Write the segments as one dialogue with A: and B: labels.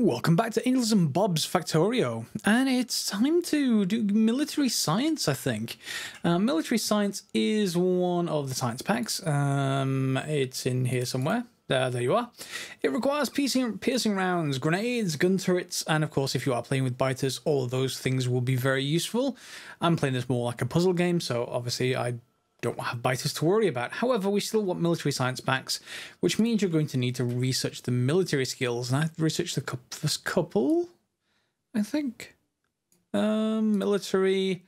A: Welcome back to Angels and Bob's Factorio, and it's time to do military science, I think. Military science is one of the science packs. It's in here somewhere. There you are. It requires piercing rounds, grenades, gun turrets, and of course if you are playing with biters, all of those things will be very useful. I'm playing this more like a puzzle game, so obviously I don't have biters to worry about. However, we still want military science packs, which means you're going to need to research the military skills. And I've researched the first couple, I think. Military,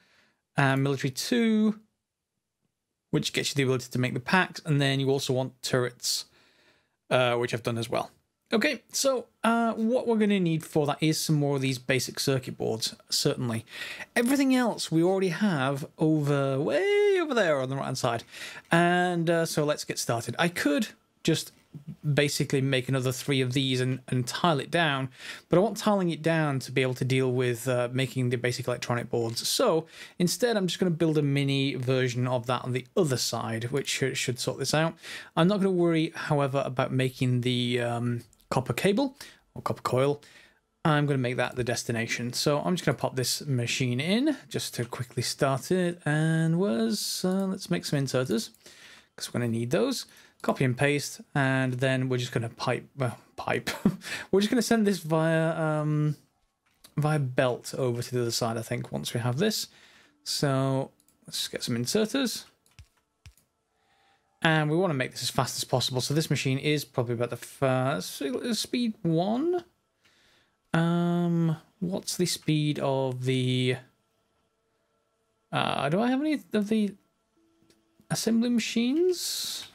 A: military 2, which gets you the ability to make the packs. And then you also want turrets, which I've done as well. Okay, so what we're going to need for that is some more of these basic circuit boards, certainly. Everything else we already have way over there on the right-hand side. And so let's get started. I could just basically make another 3 of these and tile it down, but I want tiling it down to be able to deal with making the basic electronic boards. So instead, I'm just going to build a mini version of that on the other side, which should sort this out. I'm not going to worry, however, about making the copper cable or copper coil. I'm going to make that the destination. So I'm just going to pop this machine in just to quickly start it. And let's make some inserters because we're going to need those. Copy and paste, and then we're just going to pipe. We're just going to send this via belt over to the other side, I think, once we have this. So let's just get some inserters. And we want to make this as fast as possible. So this machine is probably about the speed 1. What's the speed of the... do I have any of the assembly machines?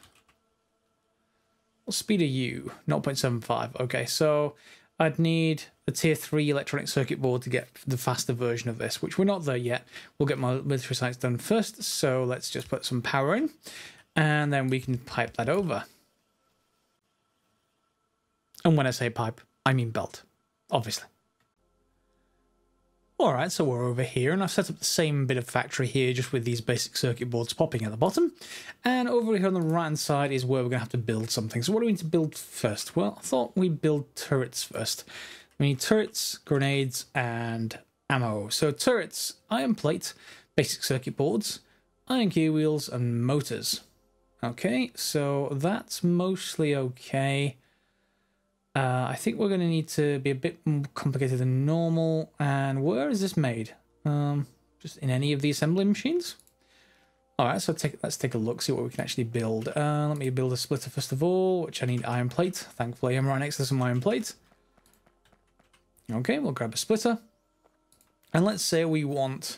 A: What speed are you? 0.75. Okay, so I'd need a tier 3 electronic circuit board to get the faster version of this, which we're not there yet. We'll get my military science done first. So let's just put some power in, and then we can pipe that over. And when I say pipe, I mean belt, obviously. Alright, so we're over here, and I've set up the same bit of factory here, just with these basic circuit boards popping at the bottom. And over here on the right-hand side is where we're going to have to build something. So what do we need to build first? Well, I thought we'd build turrets first. We need turrets, grenades, and ammo. So turrets, iron plate, basic circuit boards, iron gear wheels, and motors. Okay, so that's mostly okay. I think we're going to need to be a bit more complicated than normal. And where is this made? Just in any of the assembly machines? Alright, so let's take a look, see what we can actually build. Let me build a splitter first of all, which I need iron plate. Thankfully, I'm right next to some iron plate. Okay, we'll grab a splitter. And let's say we want,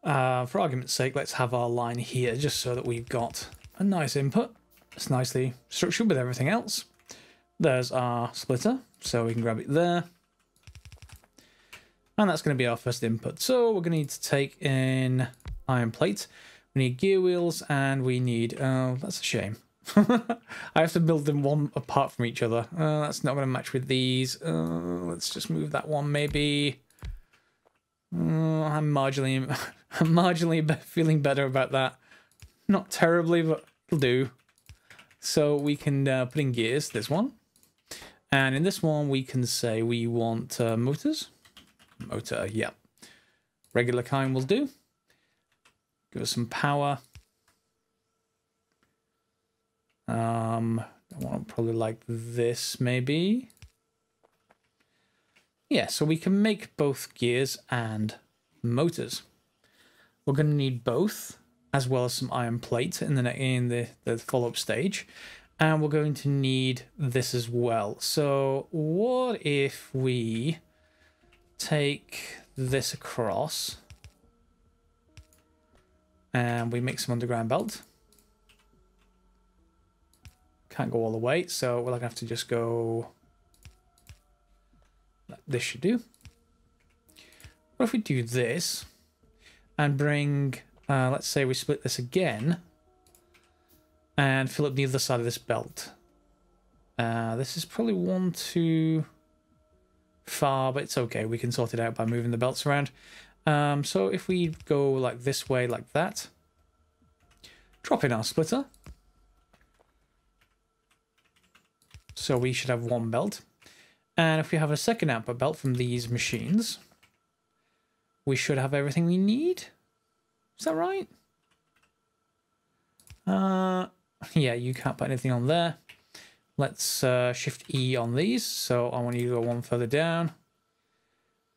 A: for argument's sake, let's have our line here, just so that we've got a nice input. It's nicely structured with everything else. There's our splitter, so we can grab it there. And that's going to be our first input. So we're going to need to take in iron plate. We need gear wheels, and we need... Oh, that's a shame. I have to build them one apart from each other. That's not going to match with these. Let's just move that one, maybe. I'm marginally feeling better about that. Not terribly, but it'll do. So we can put in gears, this one. And in this one, we can say we want motors. Motor, yeah. Regular kind will do. Give us some power. I want probably like this, maybe. Yeah, so we can make both gears and motors. We're going to need both, as well as some iron plate in the follow-up stage. And we're going to need this as well. So what if we take this across and we make some underground belt? Can't go all the way, so we'll have to just go... This should do. What if we do this and bring... let's say we split this again and fill up the other side of this belt. This is probably one too far, but it's okay. We can sort it out by moving the belts around. So if we go like this way, like that, drop in our splitter. So we should have one belt. And if we have a second output belt from these machines, we should have everything we need. Is that right? Yeah, you can't put anything on there. Let's shift E on these. So I want you to go one further down.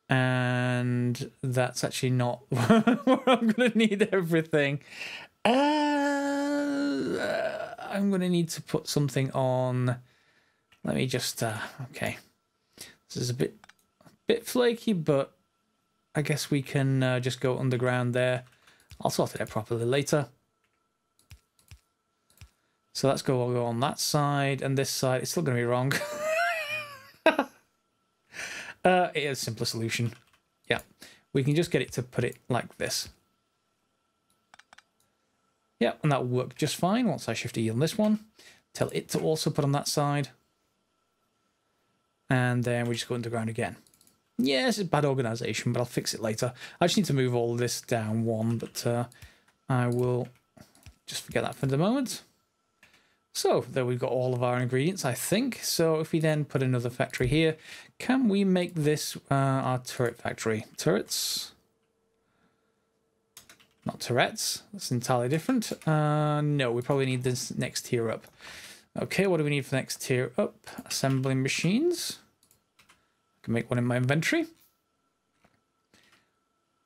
A: And that's actually not where I'm going to need everything. I'm going to need to put something on. Let me just, okay. This is a bit flaky, but I guess we can just go underground there. I'll sort it out properly later. So let's go on that side, and this side, it's still going to be wrong. It is a simpler solution. Yeah, we can just get it to put it like this. Yeah, and that will work just fine once I shift E on this one. Tell it to also put on that side. And then we just go underground again. Yes, it's bad organization, but I'll fix it later. I just need to move all this down one, but I will just forget that for the moment. So there we've got all of our ingredients, I think. So if we then put another factory here, can we make this our turret factory? Turrets? Not turrets. That's entirely different. No, we probably need this next tier up. Okay, what do we need for the next tier up? Assembling machines. I can make one in my inventory.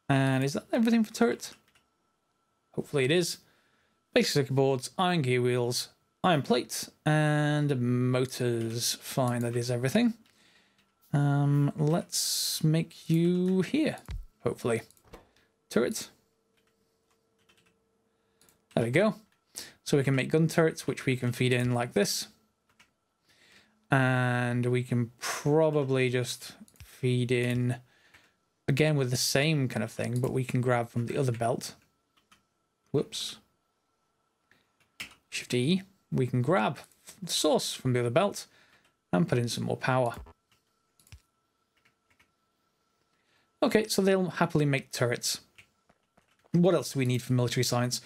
A: And is that everything for turret? Hopefully it is. Basic circuit boards, iron gear wheels, iron plates, and motors. Fine, that is everything. Let's make you here, hopefully. Turret. There we go. So we can make gun turrets, which we can feed in like this. And we can probably just feed in, again, with the same kind of thing, but we can grab from the other belt. Whoops. Shift E. We can grab the source from the other belt and put in some more power. Okay, so they'll happily make turrets. What else do we need for military science?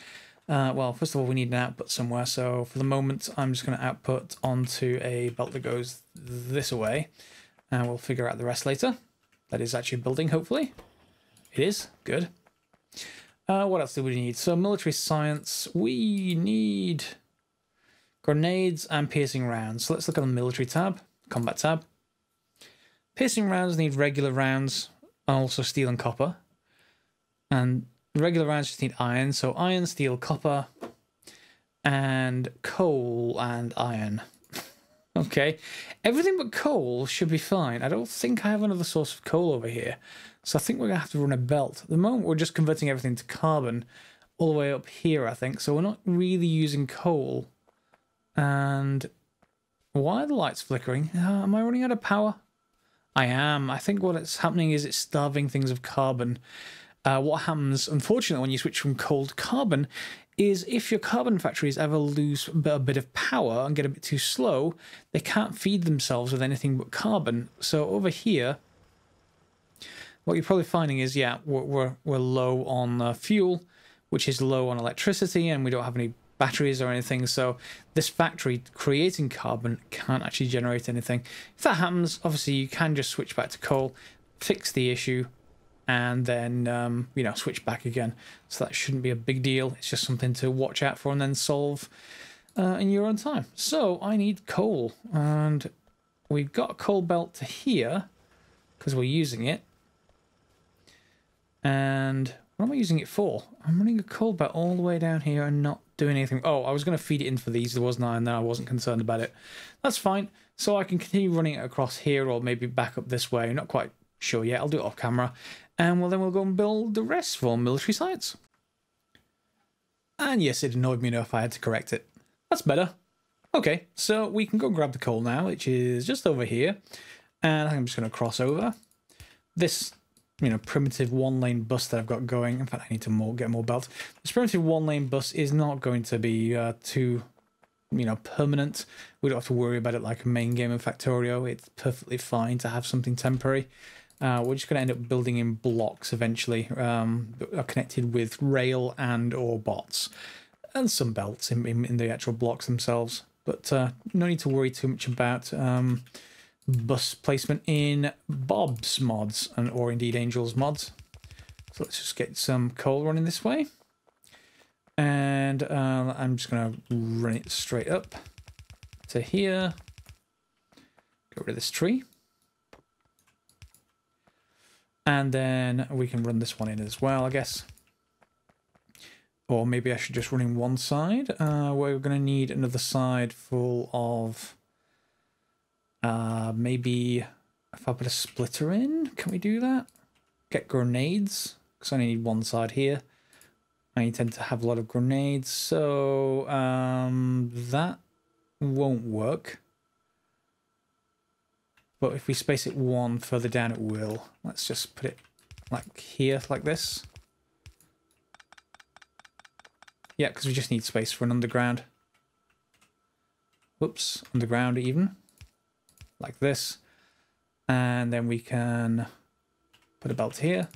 A: Well, first of all, we need an output somewhere. So for the moment, I'm just going to output onto a belt that goes this way. And we'll figure out the rest later. That is actually building, hopefully. It is. Good. What else do we need? So military science, we need grenades and piercing rounds. So let's look at the military tab, combat tab. Piercing rounds need regular rounds, and also steel and copper. And regular rounds just need iron. So iron, steel, copper, and coal and iron. Okay. Everything but coal should be fine. I don't think I have another source of coal over here. So I think we're going to have to run a belt. At the moment, we're just converting everything to carbon all the way up here, I think. So we're not really using coal. And why are the lights flickering? Am I running out of power? I am. I think what's happening is it's starving things of carbon. What happens, unfortunately, when you switch from coal to carbon is if your carbon factories ever lose a bit of power and get a bit too slow, they can't feed themselves with anything but carbon. So over here, what you're probably finding is, yeah, we're low on fuel, which is low on electricity, and we don't have any batteries or anything. So this factory creating carbon can't actually generate anything. If that happens, obviously you can just switch back to coal, fix the issue, and then, you know, switch back again. So that shouldn't be a big deal. It's just something to watch out for and then solve in your own time. So I need coal, and we've got a coal belt to here because we're using it. And what am I using it for? I'm running a coal belt all the way down here and not doing anything. Oh, I was going to feed it in for these, wasn't I? And then I wasn't concerned about it. That's fine. So I can continue running it across here or maybe back up this way. Not quite sure yet. I'll do it off camera. And well, then we'll go and build the rest for military sites. And yes, it annoyed me enough I had to correct it. That's better. Okay, so we can go grab the coal now, which is just over here. And I think I'm just going to cross over. This, you know, primitive one-lane bus that I've got going. In fact, I need to get more belts. This primitive one-lane bus is not going to be too, you know, permanent. We don't have to worry about it like a main game of Factorio. It's perfectly fine to have something temporary. We're just going to end up building in blocks eventually that are connected with rail and or bots. And some belts in the actual blocks themselves. But no need to worry too much about bus placement in Bob's mods, or indeed Angel's mods. So let's just get some coal running this way. And I'm just going to run it straight up to here. Get rid of this tree. And then we can run this one in as well, I guess. Or maybe I should just run in one side. We're going to need another side full of... maybe if I put a splitter in, can we do that? Get grenades, because I only need one side here. I intend to have a lot of grenades, so that won't work. But if we space it one further down, it will. Let's just put it like here, like this. Yeah, because we just need space for an underground. Whoops, underground even. Like this. And then we can put a belt here.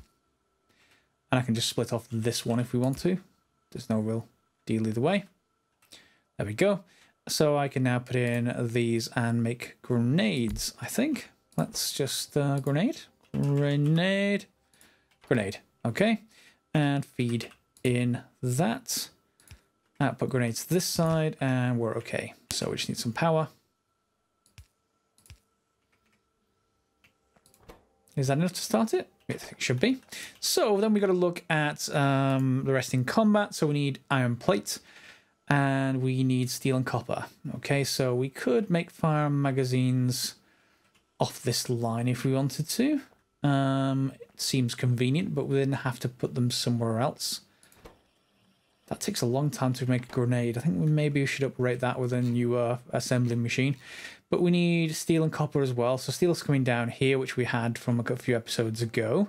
A: And I can just split off this one if we want to. There's no real deal either way. There we go. So I can now put in these and make grenades, I think. Let's just grenade. Okay. And feed in that. Put grenades to this side and we're okay. So we just need some power. Is that enough to start it? I think it should be. So then we got to look at the rest in combat. So we need iron plate and we need steel and copper. Okay, so we could make firearm magazines off this line if we wanted to. It seems convenient, but we then have to put them somewhere else. That takes a long time to make a grenade. I think maybe we should upgrade that with a new assembling machine. But we need steel and copper as well. So steel's coming down here, which we had from a few episodes ago.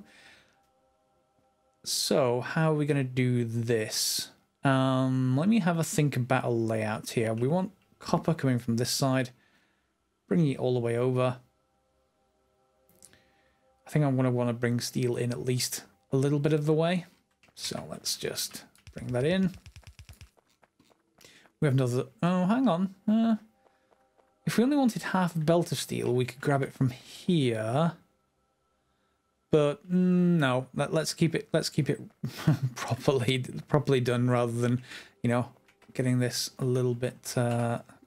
A: So how are we going to do this? Let me have a think about a layout here. We want copper coming from this side, bringing it all the way over. I think I'm going to want to bring steel in at least a little bit of the way. So let's just bring that in. We have another... Oh, hang on. If we only wanted half a belt of steel, we could grab it from here. But no, let's keep it properly done rather than, you know, getting this a little bit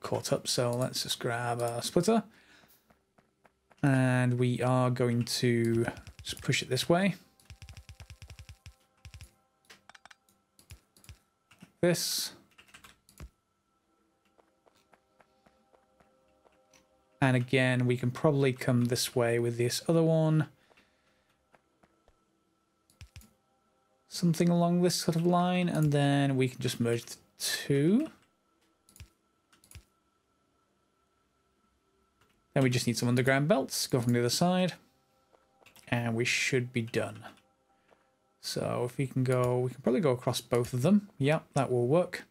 A: caught up. So let's just grab a splitter. And we are going to just push it this way. Like this. And again, we can probably come this way with this other one. Something along this sort of line, and then we can just merge the two. Then we just need some underground belts, go from the other side, and we should be done. So if we can go, we can probably go across both of them. Yep, that will work.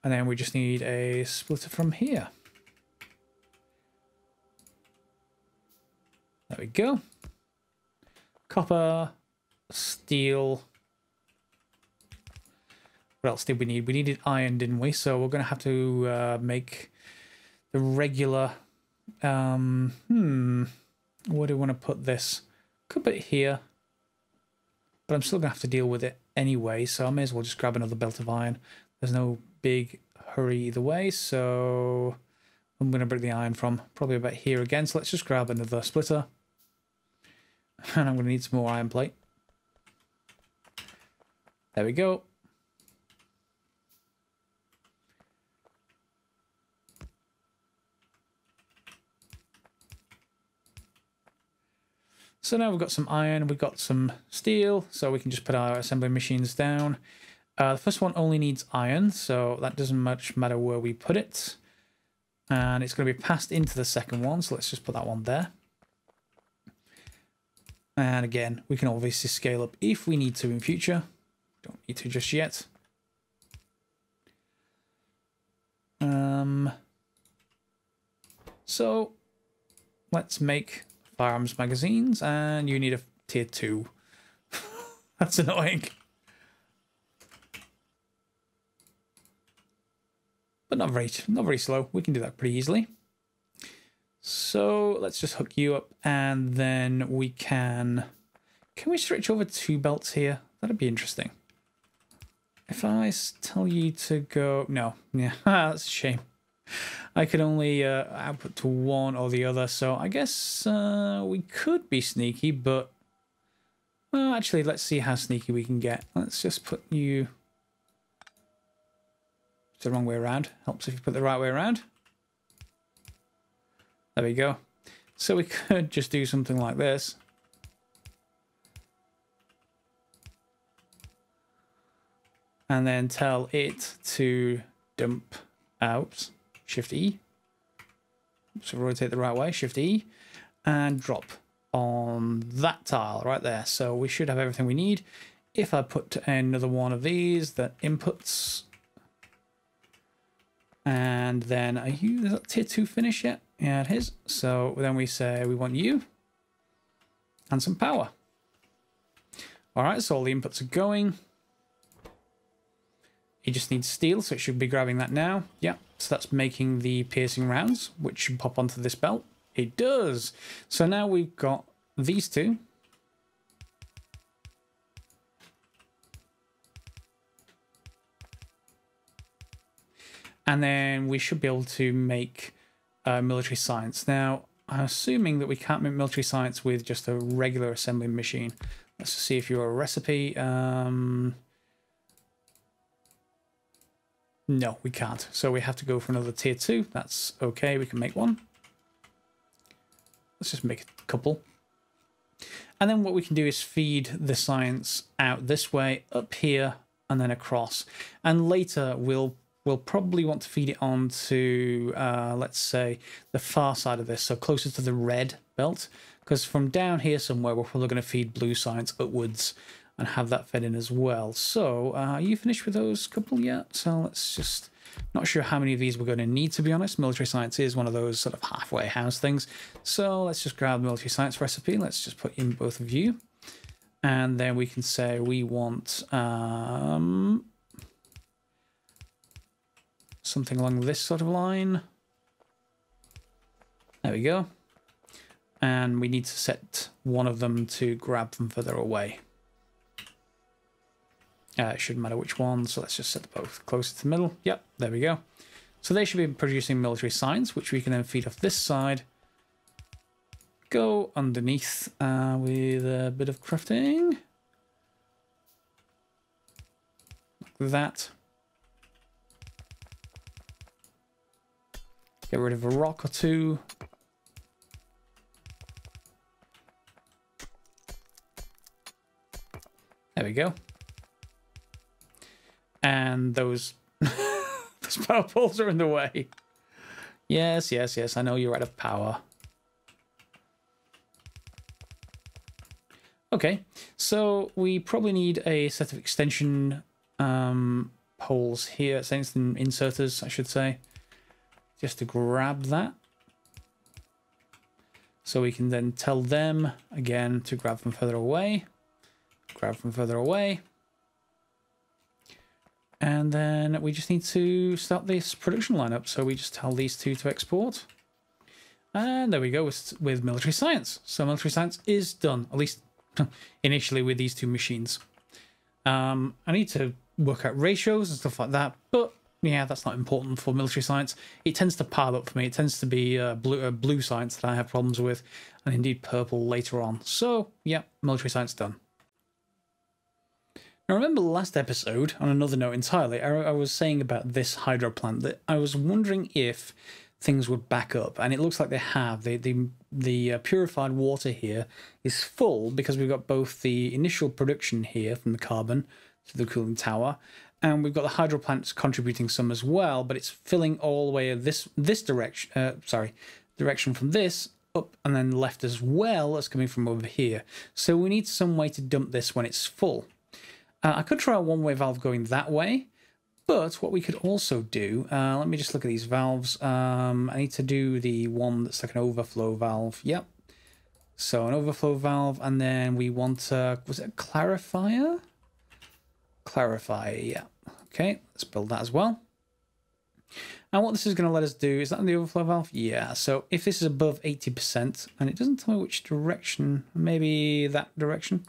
A: And then we just need a splitter from here. There we go. Copper, steel. What else did we need? We needed iron, didn't we? So we're going to have to make the regular... where do we want to put this? Could put it here. But I'm still going to have to deal with it anyway, so I may as well just grab another belt of iron. There's no big hurry either way, so I'm going to bring the iron from probably about here again. So let's just grab another splitter. And I'm going to need some more iron plate. There we go. So now we've got some iron, we've got some steel, so we can just put our assembly machines down. The first one only needs iron, so that doesn't much matter where we put it. And it's going to be passed into the second one, so let's just put that one there. And again, we can obviously scale up if we need to in future. Don't need to just yet. So let's make firearms magazines, and you need a tier 2. That's annoying. But not very slow. We can do that pretty easily. So let's just hook you up, and then we can we switch over 2 belts here? That'd be interesting. If I tell you to go, no, yeah, that's a shame. I could only output to one or the other, so I guess we could be sneaky, but well, actually, let's see how sneaky we can get. Let's just put you the wrong way around. Helps if you put the right way around. There we go. So we could just do something like this. And then tell it to dump out. Shift E. So rotate the right way. Shift E. And drop on that tile right there. So we should have everything we need. If I put another one of these, that inputs. And then is that tier 2 finish yet? Yeah, it is. So then we say we want you and some power. All right, so all the inputs are going. It just needs steel, so it should be grabbing that now. Yeah, so that's making the piercing rounds, which should pop onto this belt. It does. So now we've got these two. And then we should be able to make military science. Now, I'm assuming that we can't make military science with just a regular assembling machine. Let's see if you're a recipe. No, we can't. So we have to go for another tier 2. That's okay. We can make one. Let's just make a couple. And then what we can do is feed the science out this way, up here, and then across. And later we'll probably want to feed it on to, let's say, the far side of this, so closer to the red belt. Because from down here somewhere, we're probably going to feed blue science upwards and have that fed in as well. So, are you finished with those couple yet? So let's just... Not sure how many of these we're going to need, to be honest. Military science is one of those sort of halfway house things. So let's just grab the military science recipe. Let's just put in both of you. And then we can say we want something along this sort of line. There we go. And we need to set one of them to grab them further away. It shouldn't matter which one, so let's just set them both closer to the middle. Yep, there we go. So they should be producing military science, which we can then feed off this side. Go underneath with a bit of crafting. Like that. Get rid of a rock or two. There we go. And those, those power poles are in the way. Yes, yes, yes. I know you're out of power. Okay, so we probably need a set of extension poles here, extension inserters, I should say, just to grab that. So we can then tell them again to grab from further away. Grab from further away. And then we just need to start this production lineup. So we just tell these two to export. And there we go with military science. So military science is done, at least initially with these two machines. I need to work out ratios and stuff like that. But yeah, that's not important for military science. It tends to pile up for me. It tends to be blue science that I have problems with. And indeed purple later on. So yeah, military science done. Now, remember the last episode, on another note entirely, I was saying about this hydro plant that I was wondering if things would back up, and it looks like they have. The purified water here is full because we've got both the initial production here from the carbon to the cooling tower, and we've got the hydro plants contributing some as well, but it's filling all the way this direction, direction from this up and then left as well as coming from over here. So we need some way to dump this when it's full. I could try a one-way valve going that way, but what we could also do, let me just look at these valves. I need to do the one that's like an overflow valve. Yep. So an overflow valve, and then we want, was it a clarifier? Clarifier, yeah. Okay, let's build that as well. And what this is going to let us do, is that the overflow valve? Yeah, so if this is above 80%, and it doesn't tell me which direction, maybe that direction.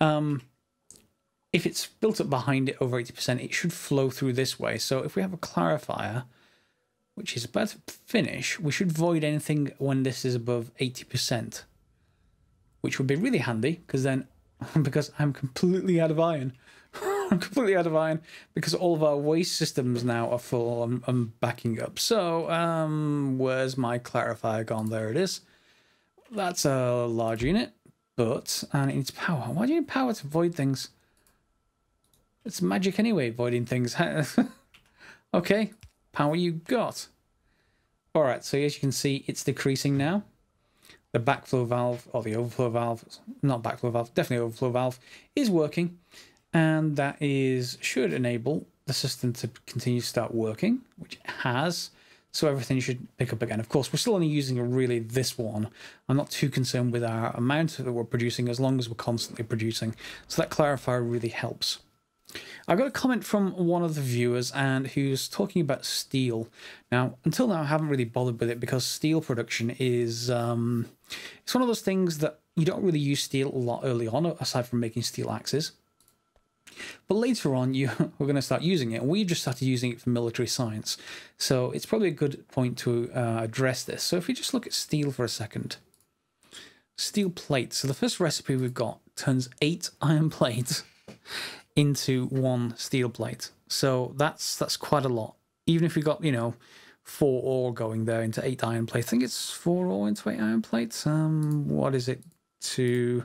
A: If it's built up behind it over 80%, it should flow through this way. So if we have a clarifier, which is about to finish, we should void anything when this is above 80%, which would be really handy, because then, because I'm completely out of iron. I'm completely out of iron because all of our waste systems now are full. I'm backing up. So, where's my clarifier gone? There it is. That's a large unit, but and it needs power. Why do you need power to void things? It's magic anyway, voiding things. Okay, power you got. All right, so as you can see, it's decreasing now. The backflow valve, or the overflow valve, not backflow valve, definitely overflow valve, is working. And that should enable the system to continue to start working, which it has. So everything should pick up again. Of course, we're still only using really this one. I'm not too concerned with our amount that we're producing as long as we're constantly producing. So that clarifier really helps. I got a comment from one of the viewers and who's talking about steel. Now, until now, I haven't really bothered with it because steel production is it's one of those things that you don't really use steel a lot early on, aside from making steel axes. But later on, we're going to start using it. And we've just started using it for military science. So it's probably a good point to address this. So if we just look at steel for a second. Steel plate. So the first recipe we've got turns 8 iron plates into 1 steel plate. So that's quite a lot. Even if we got, 4 ore going there into 8 iron plates. I think it's 4 ore into 8 iron plates. What is it to...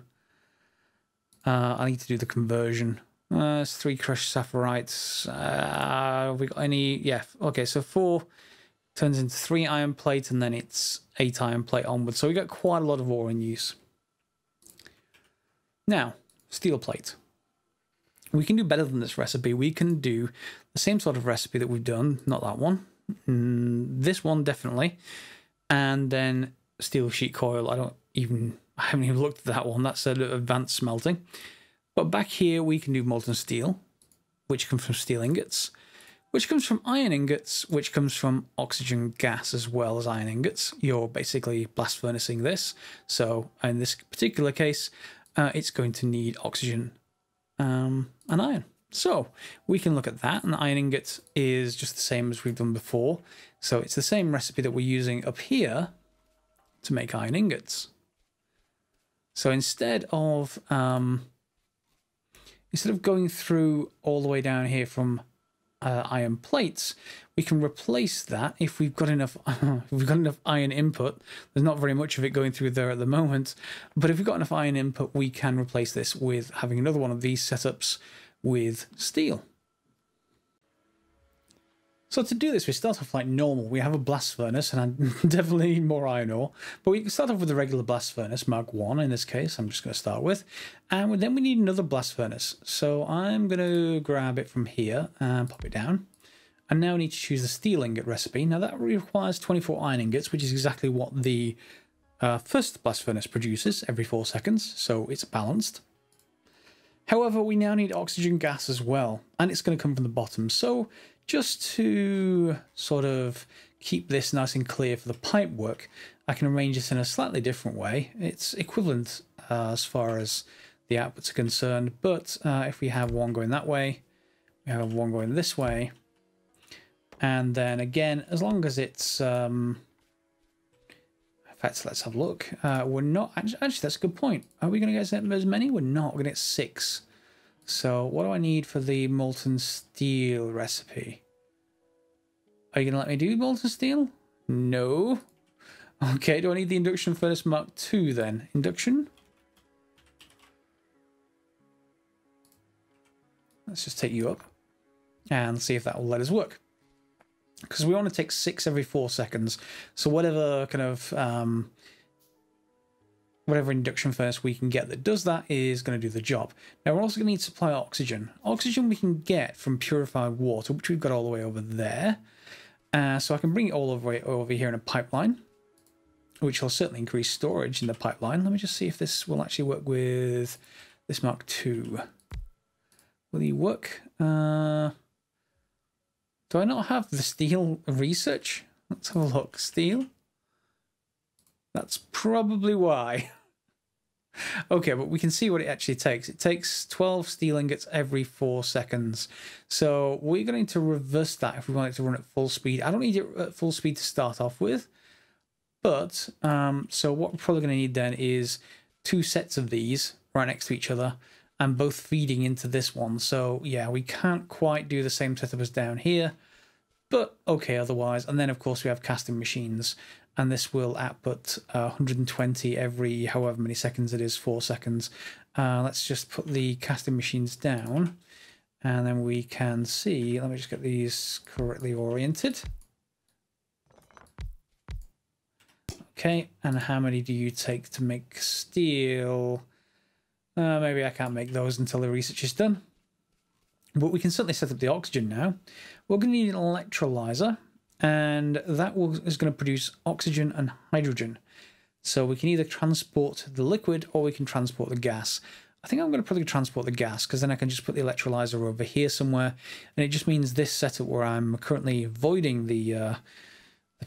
A: I need to do the conversion. It's 3 crushed sapphites. Have we got any? Yeah. Okay, so 4 turns into 3 iron plate, and then it's 8 iron plate onwards. So we got quite a lot of ore in use. Now, steel plate. We can do better than this recipe. We can do the same sort of recipe that we've done. Not that one. This one, definitely. And then steel sheet coil. I haven't even looked at that one. That's advanced smelting. But back here, we can do molten steel, which comes from steel ingots, which comes from iron ingots, which comes from oxygen gas as well as iron ingots. You're basically blast furnacing this. So in this particular case, it's going to need oxygen and iron. So we can look at that. And the iron ingot is just the same as we've done before. So it's the same recipe that we're using up here to make iron ingots. So instead of going through all the way down here from iron plates, we can replace that if we've got enough. If we've got enough iron input. There's not very much of it going through there at the moment, but if we've got enough iron input, we can replace this with having another one of these setups with steel. So to do this, we start off like normal. We have a blast furnace, and I definitely need more iron ore. But we can start off with a regular blast furnace, Mark 1 in this case, I'm just going to start with. And then we need another blast furnace. So I'm going to grab it from here and pop it down. And now I need to choose the steel ingot recipe. Now that requires 24 iron ingots, which is exactly what the first blast furnace produces every 4 seconds. So it's balanced. However, we now need oxygen gas as well. And it's going to come from the bottom. So just to sort of keep this nice and clear for the pipe work, I can arrange this in a slightly different way. It's equivalent as far as the outputs are concerned, but if we have one going that way, we have one going this way, and then again, as long as it's... in fact, let's have a look. We're not... Actually, that's a good point. Are we going to get as many? We're not. We're going to get 6. So what do I need for the molten steel recipe? Are you going to let me do molten steel? No. Okay, do I need the induction furnace Mark 2 then? Induction? Let's just take you up and see if that will let us work. Because we want to take 6 every 4 seconds. So whatever kind of... whatever induction furnace we can get that does that is going to do the job. Now we're also going to need to supply oxygen. Oxygen we can get from purified water, which we've got all the way over there. So I can bring it all the way over here in a pipeline, which will certainly increase storage in the pipeline. Let me just see if this will actually work with this Mark II. Will he work? Do I not have the steel research? Let's have a look. Steel? That's probably why. Okay, but we can see what it actually takes. It takes 12 steel ingots every 4 seconds. So we're going to reverse that if we want it to run at full speed. I don't need it at full speed to start off with. But, so what we're probably going to need then is 2 sets of these right next to each other and both feeding into this one. So yeah, we can't quite do the same setup as down here, but okay otherwise. And then of course we have casting machines, and this will output 120 every however many seconds it is, 4 seconds. Let's just put the casting machines down, and then we can see, let me just get these correctly oriented. Okay, and how many do you take to make steel? Maybe I can't make those until the research is done. But we can certainly set up the oxygen now. We're going to need an electrolyzer, and that is going to produce oxygen and hydrogen. So we can either transport the liquid or we can transport the gas. I think I'm going to probably transport the gas, because then I can just put the electrolyzer over here somewhere. And it just means this setup where I'm currently voiding the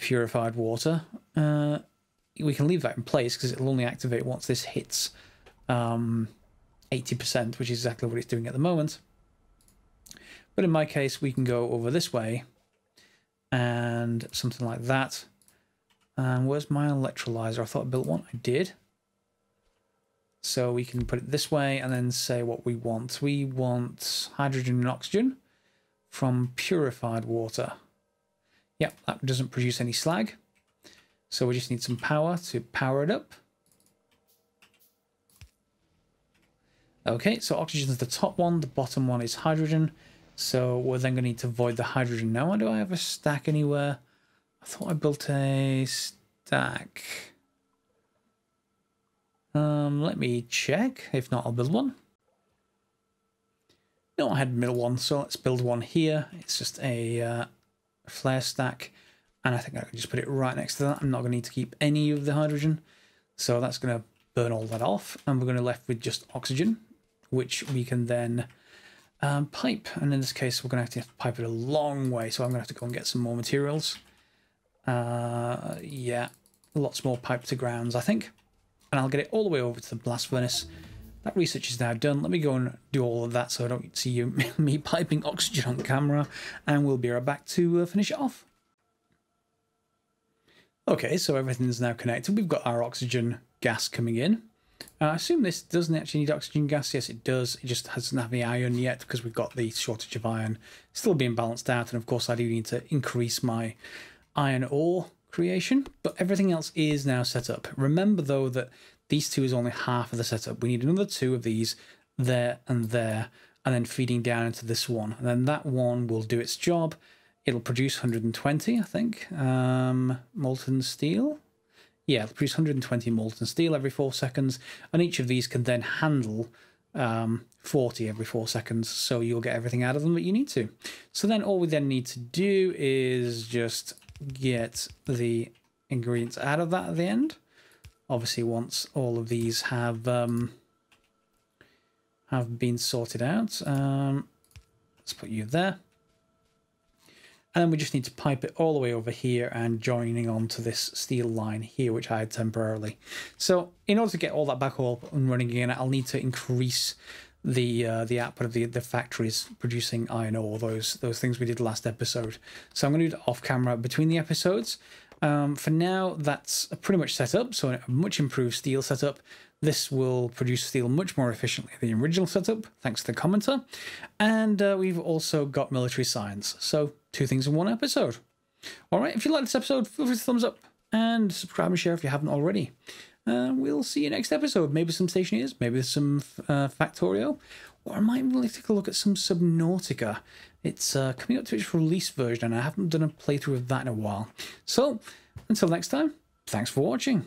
A: purified water, we can leave that in place because it'll only activate once this hits 80%, which is exactly what it's doing at the moment. But in my case, we can go over this way and something like that. And where's my electrolyzer? I thought I built one. I did. So we can put it this way and then say what we want. We want hydrogen and oxygen from purified water. Yep, that doesn't produce any slag. So we just need some power to power it up. Okay, so oxygen is the top one, the bottom one is hydrogen. So we're then going to need to void the hydrogen. Now, do I have a stack anywhere? I thought I built a stack. Let me check. If not, I'll build one. No, I had middle one, so let's build one here. It's just a flare stack. And I think I can just put it right next to that. I'm not going to need to keep any of the hydrogen. So that's going to burn all that off. And we're going to be left with just oxygen, which we can then pipe. And in this case, we're going to have to pipe it a long way. So I'm going to have to go and get some more materials. Yeah, lots more pipe to grounds, I think. And I'll get it all the way over to the blast furnace. That research is now done. Let me go and do all of that so I don't see me piping oxygen on camera. And we'll be right back to finish it off. Okay, so everything's now connected. We've got our oxygen gas coming in. I assume this doesn't actually need oxygen gas. Yes, it does. It just doesn't have the iron yet because we've got the shortage of iron still being balanced out. And of course, I do need to increase my iron ore creation. But everything else is now set up. Remember, though, that these two is only half of the setup. We need another 2 of these there, and then feeding down into this one. And then that one will do its job. It'll produce 120, I think. Molten steel. Yeah, it'll produce 120 molten steel every 4 seconds. And each of these can then handle 40 every 4 seconds. So you'll get everything out of them that you need to. So then all we then need to do is just get the ingredients out of that at the end. Obviously, once all of these have been sorted out. Let's put you there. And then we just need to pipe it all the way over here and joining onto this steel line here, which I had temporarily. So in order to get all that back up and running again, I'll need to increase the output of the factories producing iron ore, those things we did last episode. So I'm going to do it off camera between the episodes. For now, that's pretty much set up. So a much improved steel setup. This will produce steel much more efficiently than the original setup, thanks to the commenter. And we've also got military science. So 2 things in 1 episode. All right, if you like this episode, feel free to thumbs up and subscribe and share if you haven't already. We'll see you next episode. Maybe some Stationeers, maybe some Factorio, or I might really take a look at some Subnautica. It's coming up to its release version, and I haven't done a playthrough of that in a while. So, until next time, thanks for watching.